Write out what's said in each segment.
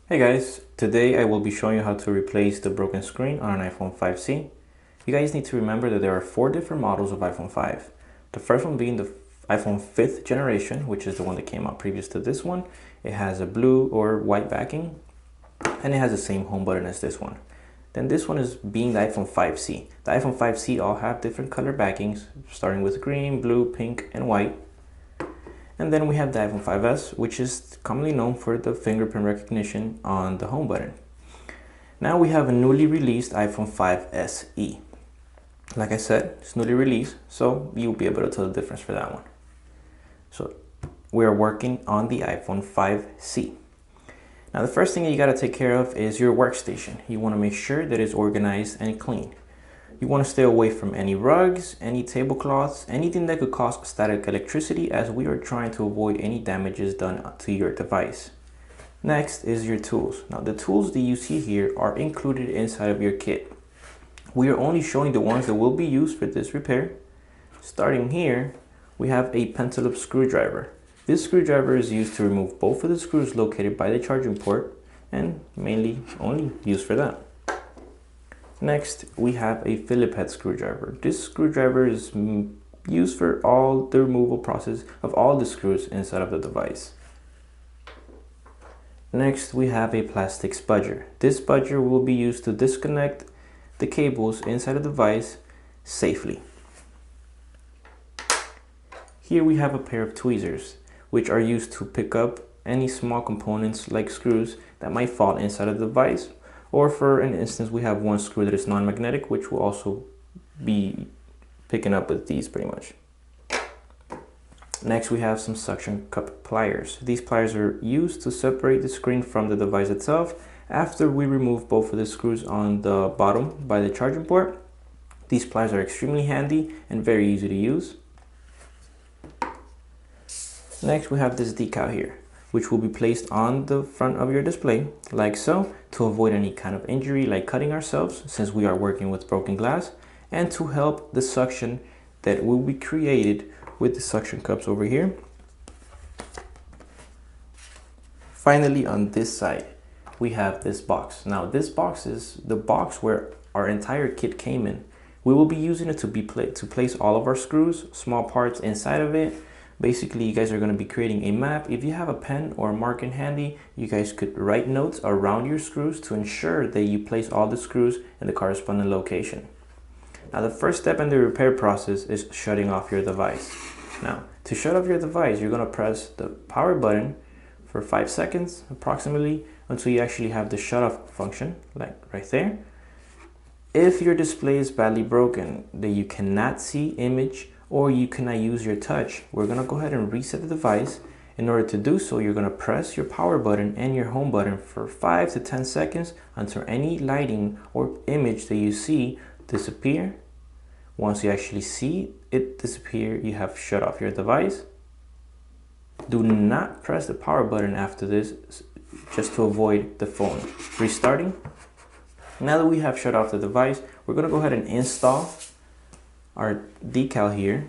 Hey guys, today I will be showing you how to replace the broken screen on an iPhone 5C. You guys need to remember that there are 4 different models of iPhone 5. The first one being the iPhone 5th generation, which is the one that came out previous to this one. It has a blue or white backing and it has the same home button as this one. Then this one is being the iPhone 5C. The iPhone 5C all have different color backings, starting with green, blue, pink, and white. And then we have the iPhone 5S, which is commonly known for the fingerprint recognition on the home button. Now we have a newly released iPhone 5 SE. Like I said, it's newly released, so you'll be able to tell the difference for that one. So we are working on the iPhone 5C. Now the first thing that you got to take care of is your workstation. You want to make sure that it's organized and clean. You want to stay away from any rugs, any tablecloths, anything that could cause static electricity, as we are trying to avoid any damages done to your device. Next is your tools. Now the tools that you see here are included inside of your kit. We are only showing the ones that will be used for this repair. Starting here, we have a pentaloop screwdriver. This screwdriver is used to remove both of the screws located by the charging port and mainly only used for that. Next, we have a Phillips head screwdriver. This screwdriver is used for all the removal process of all the screws inside of the device. Next, we have a plastic spudger. This spudger will be used to disconnect the cables inside the device safely. Here we have a pair of tweezers, which are used to pick up any small components like screws that might fall inside of the device. Or for an instance, we have one screw that is non-magnetic, which will also be picking up with these pretty much. Next, we have some suction cup pliers. These pliers are used to separate the screen from the device itself after we remove both of the screws on the bottom by the charging port. These pliers are extremely handy and very easy to use. Next, we have this decal here, which will be placed on the front of your display, like so, to avoid any kind of injury like cutting ourselves since we are working with broken glass, and to help the suction that will be created with the suction cups over here. Finally, on this side, we have this box. Now, this box is the box where our entire kit came in. We will be using it to place all of our screws, small parts inside of it. Basically, you guys are going to be creating a map. If you have a pen or a marker handy, you guys could write notes around your screws to ensure that you place all the screws in the corresponding location. Now, the first step in the repair process is shutting off your device. Now, to shut off your device, you're going to press the power button for 5 seconds approximately until you actually have the shut off function, like right there. If your display is badly broken, that you cannot see image, or you cannot use your touch, we're going to go ahead and reset the device. In order to do so, you're going to press your power button and your home button for 5 to 10 seconds until any lighting or image that you see disappear. Once you actually see it disappear, you have shut off your device. Do not press the power button after this, just to avoid the phone restarting. Now that we have shut off the device, we're going to go ahead and install our decal here.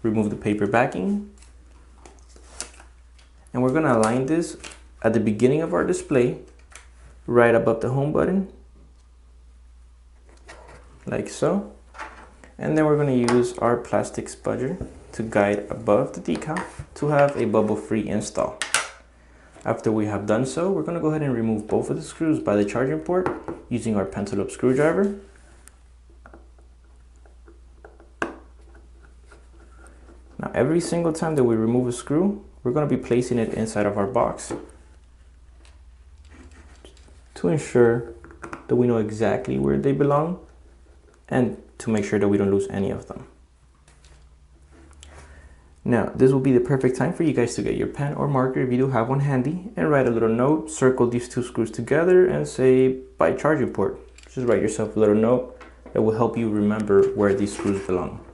Remove the paper backing, and we're going to align this at the beginning of our display, right above the home button, like so. And then we're going to use our plastic spudger to guide above the decal to have a bubble-free install. After we have done so, we're going to go ahead and remove both of the screws by the charging port using our pentaloop screwdriver. Now, every single time that we remove a screw, we're going to be placing it inside of our box to ensure that we know exactly where they belong and to make sure that we don't lose any of them. Now, this will be the perfect time for you guys to get your pen or marker if you do have one handy and write a little note, circle these 2 screws together and say by charging port. Just write yourself a little note that will help you remember where these screws belong.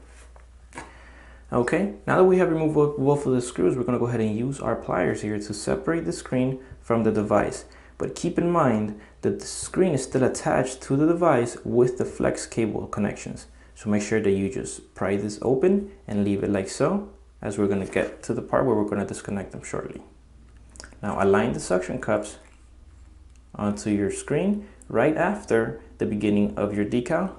Okay, now that we have removed both of the screws, we're going to go ahead and use our pliers here to separate the screen from the device. But keep in mind that the screen is still attached to the device with the flex cable connections. So make sure that you just pry this open and leave it like so, as we're going to get to the part where we're going to disconnect them shortly. Now align the suction cups onto your screen right after the beginning of your decal.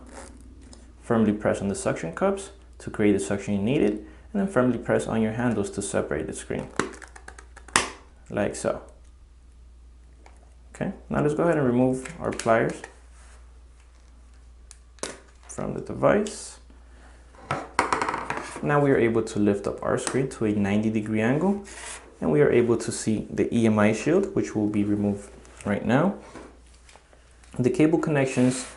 Firmly press on the suction cups to create the suction you needed, and then firmly press on your handles to separate the screen, like so. Okay, now let's go ahead and remove our pliers from the device. Now we are able to lift up our screen to a 90-degree angle, and we are able to see the EMI shield, which will be removed right now. The cable connections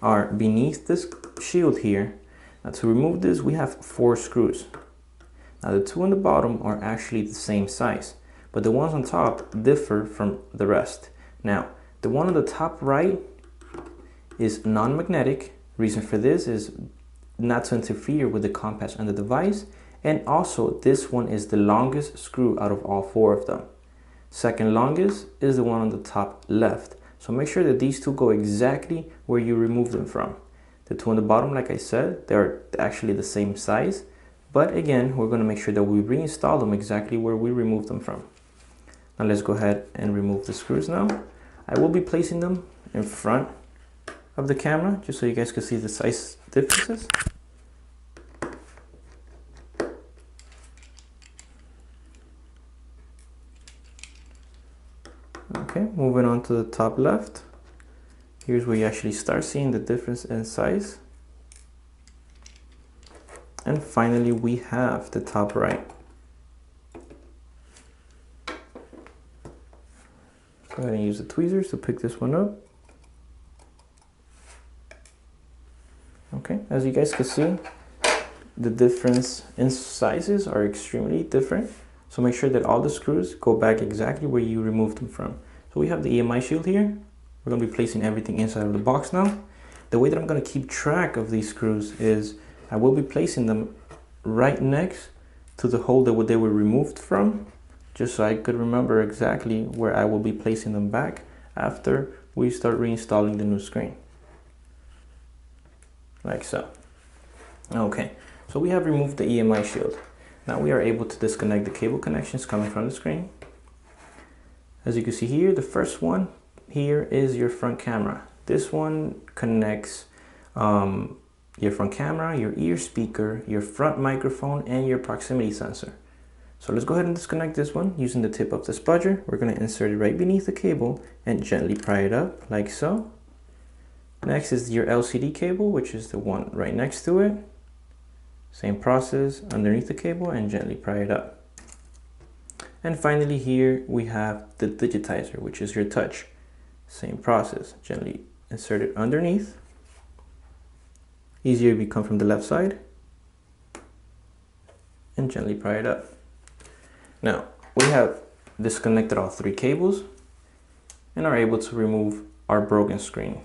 are beneath this shield here. Now to remove this, we have 4 screws. Now the 2 on the bottom are actually the same size, but the ones on top differ from the rest. Now the one on the top right is non-magnetic. Reason for this is not to interfere with the compass on the device, and also this one is the longest screw out of all 4 of them. Second longest is the one on the top left. So make sure that these 2 go exactly where you remove them from. The 2 on the bottom, like I said, they're actually the same size, but again, we're going to make sure that we reinstall them exactly where we removed them from. Now let's go ahead and remove the screws now. I will be placing them in front of the camera just so you guys can see the size differences. Okay, moving on to the top left. Here's where you actually start seeing the difference in size. And finally, we have the top right. Go ahead and use the tweezers to pick this one up. Okay, as you guys can see, the difference in sizes are extremely different. So make sure that all the screws go back exactly where you removed them from. So we have the EMI shield here. We're going to be placing everything inside of the box now. The way that I'm going to keep track of these screws is I will be placing them right next to the hole that they were removed from, just so I could remember exactly where I will be placing them back after we start reinstalling the new screen. Like so. Okay, so we have removed the EMI shield. Now we are able to disconnect the cable connections coming from the screen. As you can see here, the first one here is your front camera. This one connects your front camera, your ear speaker, your front microphone, and your proximity sensor. So let's go ahead and disconnect this one using the tip of the spudger. We're going to insert it right beneath the cable and gently pry it up like so. Next is your LCD cable, which is the one right next to it. Same process underneath the cable and gently pry it up. And finally here we have the digitizer, which is your touch. Same process, gently insert it underneath. Easier if you come from the left side. And gently pry it up. Now we have disconnected all 3 cables and are able to remove our broken screen.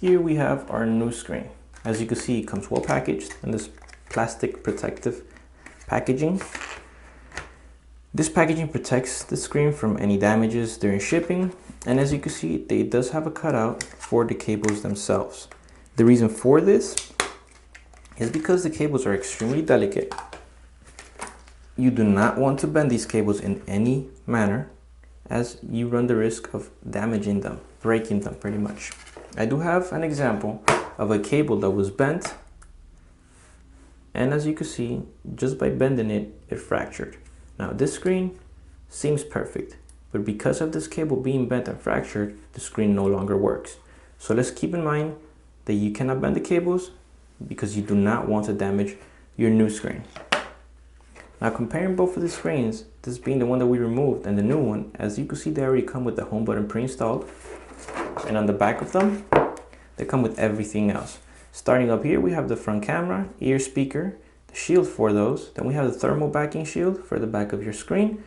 Here we have our new screen. As you can see, it comes well packaged in this plastic protective packaging. This packaging protects the screen from any damages during shipping, and as you can see, it does have a cutout for the cables themselves. The reason for this is because the cables are extremely delicate. You do not want to bend these cables in any manner, as you run the risk of damaging them, breaking them pretty much. I do have an example of a cable that was bent, and as you can see, just by bending it, it fractured. Now this screen seems perfect, but because of this cable being bent and fractured, the screen no longer works. So let's keep in mind that you cannot bend the cables because you do not want to damage your new screen. Now comparing both of the screens, this being the one that we removed and the new one, as you can see, they already come with the home button pre-installed, and on the back of them they come with everything else. Starting up here, we have the front camera, ear speaker, the shield for those. Then we have the thermal backing shield for the back of your screen,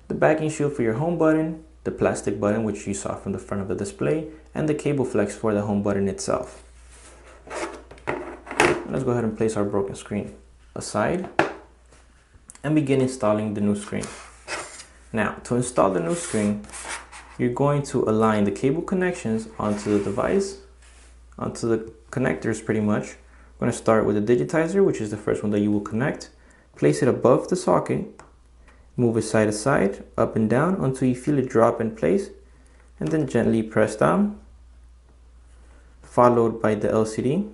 the backing shield for your home button, the plastic button which you saw from the front of the display, and the cable flex for the home button itself. Let's go ahead and place our broken screen aside and begin installing the new screen. Now, to install the new screen, you're going to align the cable connections onto the device, onto the connectors pretty much. We're going to start with the digitizer, which is the first one that you will connect. Place it above the socket Move it side to side, up and down until you feel it drop in place, and then gently press down, followed by the LCD.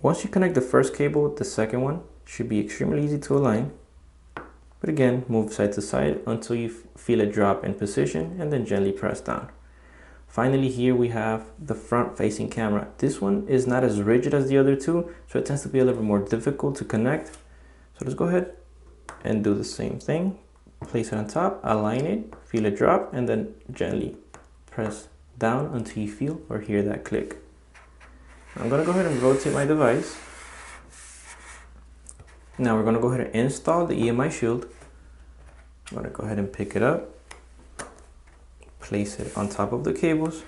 Once you connect the first cable, the second one should be extremely easy to align. But again, move side to side until you feel it drop in position, and then gently press down. Finally, here we have the front-facing camera. This one is not as rigid as the other two, so it tends to be a little bit more difficult to connect. So let's go ahead and do the same thing. Place it on top, align it, feel it drop, and then gently press down until you feel or hear that click. I'm gonna go ahead and rotate my device. Now we're gonna go ahead and install the EMI shield. I'm gonna go ahead and pick it up, place it on top of the cables.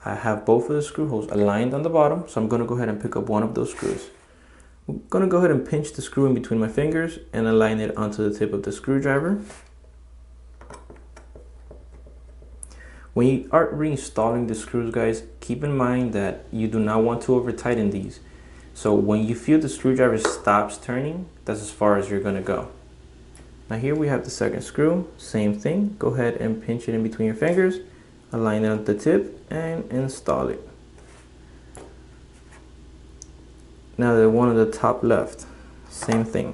I have both of the screw holes aligned on the bottom, so I'm gonna go ahead and pick up one of those screws. I'm gonna go ahead and pinch the screw in between my fingers and align it onto the tip of the screwdriver. When you are reinstalling the screws, guys, keep in mind that you do not want to over tighten these. So when you feel the screwdriver stops turning, that's as far as you're gonna go. Now here we have the second screw, same thing. Go ahead and pinch it in between your fingers, align it on the tip, and install it. Now the one on the top left, same thing.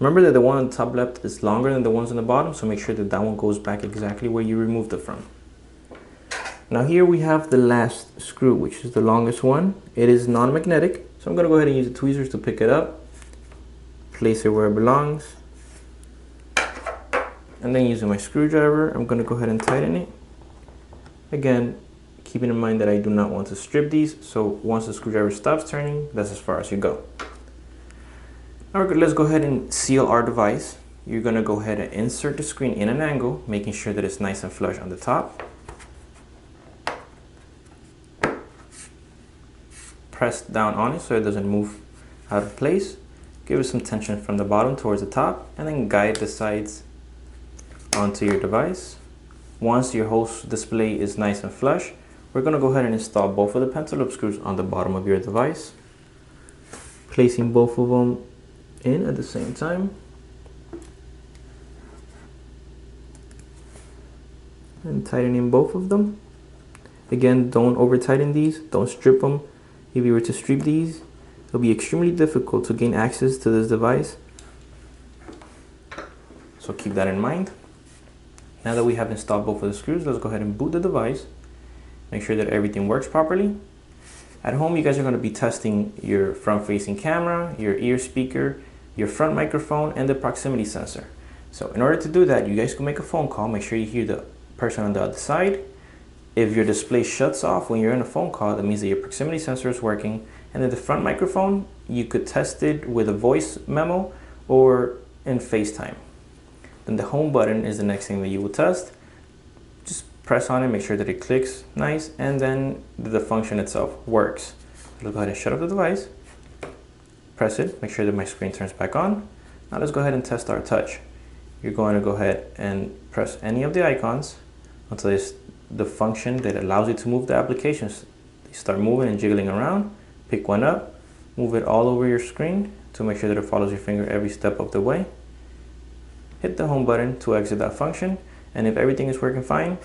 Remember that the one on the top left is longer than the ones on the bottom, so make sure that that one goes back exactly where you removed it from. Now here we have the last screw, which is the longest one. It is non-magnetic, so I'm gonna go ahead and use the tweezers to pick it up, place it where it belongs, and then using my screwdriver, I'm gonna go ahead and tighten it. Again, keeping in mind that I do not want to strip these, so once the screwdriver stops turning, that's as far as you go. Now let's go ahead and seal our device. You're gonna go ahead and insert the screen in an angle, making sure that it's nice and flush on the top. Press down on it so it doesn't move out of place. Give it some tension from the bottom towards the top, and then guide the sides onto your device. Once your whole display is nice and flush, we're going to go ahead and install both of the pencil loop screws on the bottom of your device, placing both of them in at the same time, and tightening both of them. Again, don't over tighten these, don't strip them. If you were to strip these, it'll be extremely difficult to gain access to this device, so keep that in mind. Now that we have installed both of the screws, let's go ahead and boot the device. Make sure that everything works properly. At home, you guys are going to be testing your front-facing camera, your ear speaker, your front microphone, and the proximity sensor. So in order to do that, you guys can make a phone call. Make sure you hear the person on the other side. If your display shuts off when you're in a phone call, that means that your proximity sensor is working. And then the front microphone, you could test it with a voice memo or in FaceTime. Then the home button is the next thing that you will test. Just press on it, make sure that it clicks nice, and then the function itself works. Let's go ahead and shut off the device. Press it, make sure that my screen turns back on. Now let's go ahead and test our touch. You're going to go ahead and press any of the icons until it's the function that allows you to move the applications. You start moving and jiggling around. Pick one up, move it all over your screen to make sure that it follows your finger every step of the way. Hit the home button to exit that function, and if everything is working fine,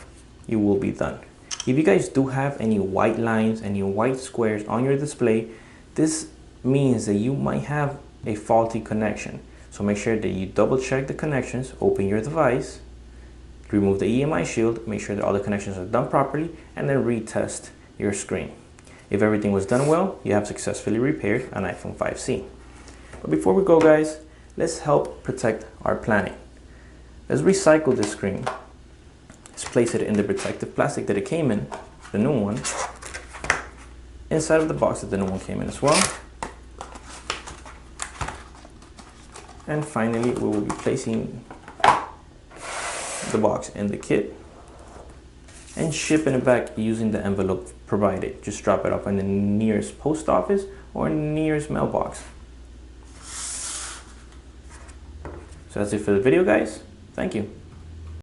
you will be done. If you guys do have any white lines, any white squares on your display, this means that you might have a faulty connection. So make sure that you double check the connections, open your device, remove the EMI shield, make sure that all the connections are done properly, and then retest your screen. If everything was done well, you have successfully repaired an iPhone 5C. But before we go, guys, let's help protect our planet. Let's recycle this screen. Let's place it in the protective plastic that it came in, the new one, inside of the box that the new one came in as well. And finally, we will be placing the box in the kit and shipping it back using the envelope provided. Just drop it off in the nearest post office or nearest mailbox. So that's it for the video, guys. Thank you.